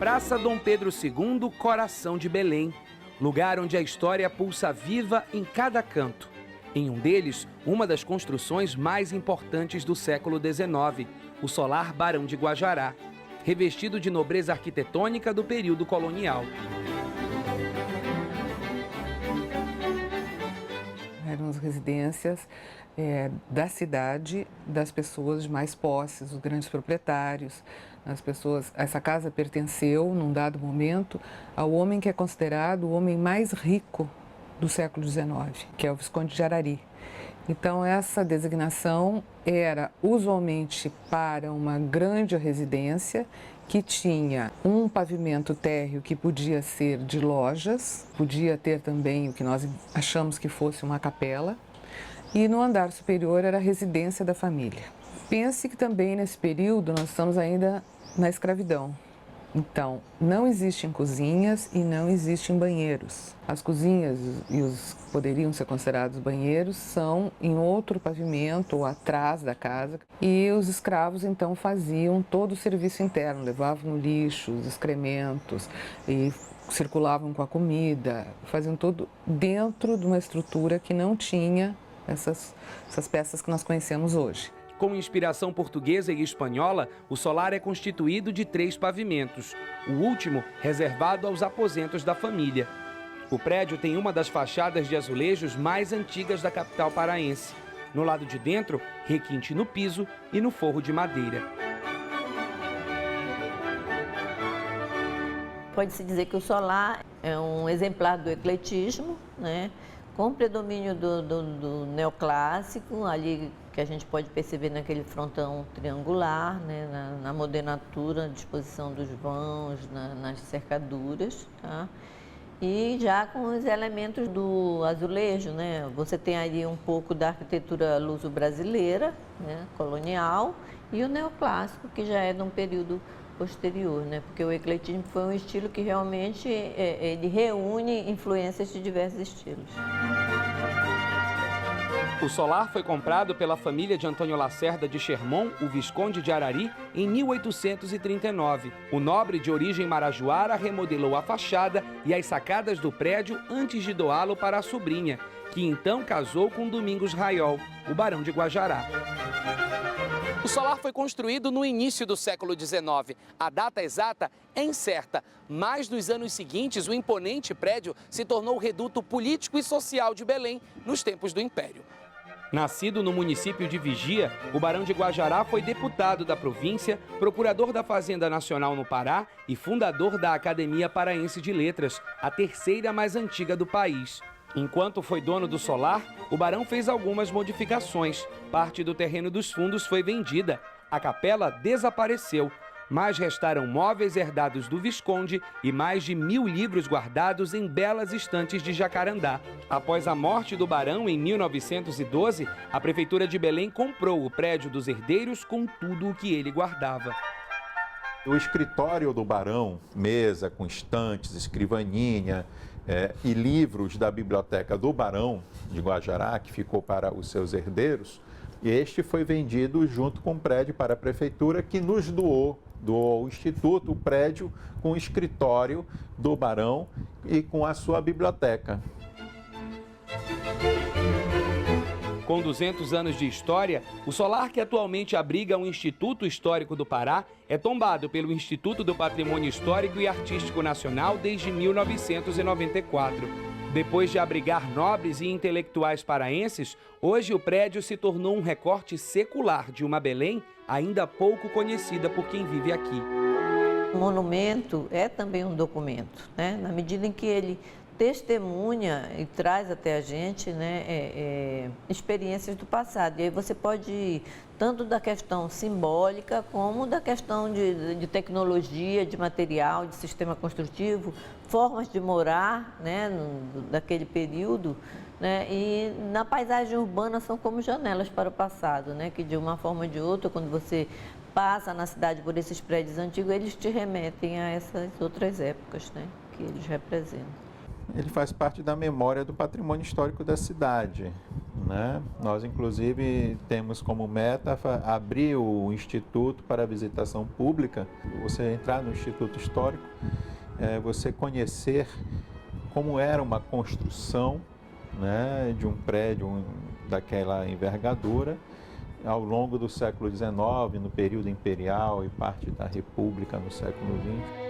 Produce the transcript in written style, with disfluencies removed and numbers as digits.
Praça Dom Pedro II, coração de Belém, lugar onde a história pulsa viva em cada canto. Em um deles, uma das construções mais importantes do século XIX, o Solar Barão de Guajará, revestido de nobreza arquitetônica do período colonial. Eram as residências da cidade, das pessoas de mais posses, os grandes proprietários. Essa casa pertenceu, num dado momento, ao homem que é considerado o homem mais rico do século XIX, que é o Visconde de Arari. Então, essa designação era usualmente para uma grande residência que tinha um pavimento térreo que podia ser de lojas, podia ter também o que nós achamos que fosse uma capela, e no andar superior era a residência da família. Pense que também nesse período nós estamos ainda na escravidão. Então, não existem cozinhas e não existem banheiros. As cozinhas e os que poderiam ser considerados banheiros são em outro pavimento ou atrás da casa. E os escravos, então, faziam todo o serviço interno, levavam o lixo, os excrementos e circulavam com a comida, faziam tudo dentro de uma estrutura que não tinha essas peças que nós conhecemos hoje. Com inspiração portuguesa e espanhola, o solar é constituído de 3 pavimentos, o último reservado aos aposentos da família. O prédio tem uma das fachadas de azulejos mais antigas da capital paraense. No lado de dentro, requinte no piso e no forro de madeira. Pode-se dizer que o solar é um exemplar do ecletismo, né? Com predomínio do neoclássico, ali que a gente pode perceber naquele frontão triangular, né, na modernatura, disposição dos vãos, nas cercaduras, tá? E já com os elementos do azulejo, né? Você tem ali um pouco da arquitetura luso-brasileira, né, colonial, e o neoclássico, que já é de um período posterior, né? Porque o ecletismo foi um estilo que realmente ele reúne influências de diversos estilos. O solar foi comprado pela família de Antônio Lacerda de Chermon, o Visconde de Arari, em 1839. O nobre de origem marajoara remodelou a fachada e as sacadas do prédio antes de doá-lo para a sobrinha, que então casou com Domingos Raiol, o Barão de Guajará. O solar foi construído no início do século XIX. A data exata é incerta, mas nos anos seguintes o imponente prédio se tornou o reduto político e social de Belém nos tempos do Império. Nascido no município de Vigia, o Barão de Guajará foi deputado da província, procurador da Fazenda Nacional no Pará e fundador da Academia Paraense de Letras, a terceira mais antiga do país. Enquanto foi dono do solar, o barão fez algumas modificações. Parte do terreno dos fundos foi vendida. A capela desapareceu, mas restaram móveis herdados do Visconde e mais de 1000 livros guardados em belas estantes de Jacarandá. Após a morte do barão em 1912, a Prefeitura de Belém comprou o prédio dos herdeiros com tudo o que ele guardava. O escritório do barão, mesa com estantes, escrivaninha, e livros da biblioteca do Barão de Guajará, que ficou para os seus herdeiros, e este foi vendido junto com o prédio para a prefeitura, que nos doou ao Instituto o prédio com o escritório do Barão e com a sua biblioteca. Com 200 anos de história, o solar que atualmente abriga o Instituto Histórico do Pará é tombado pelo Instituto do Patrimônio Histórico e Artístico Nacional desde 1994. Depois de abrigar nobres e intelectuais paraenses, hoje o prédio se tornou um recorte secular de uma Belém ainda pouco conhecida por quem vive aqui. O monumento é também um documento, né? Na medida em que ele testemunha e traz até a gente, né, experiências do passado. E aí você pode ir tanto da questão simbólica como da questão de tecnologia, de material, de sistema construtivo, formas de morar, né, daquele período, né, e na paisagem urbana são como janelas para o passado, né, que de uma forma ou de outra, quando você passa na cidade por esses prédios antigos, eles te remetem a essas outras épocas, né, que eles representam. ele faz parte da memória do patrimônio histórico da cidade, né? Nós, inclusive, temos como meta abrir o Instituto para visitação pública. Você entrar no Instituto Histórico, você conhecer como era uma construção, né, de um prédio daquela envergadura ao longo do século XIX, no período imperial e parte da República no século XX.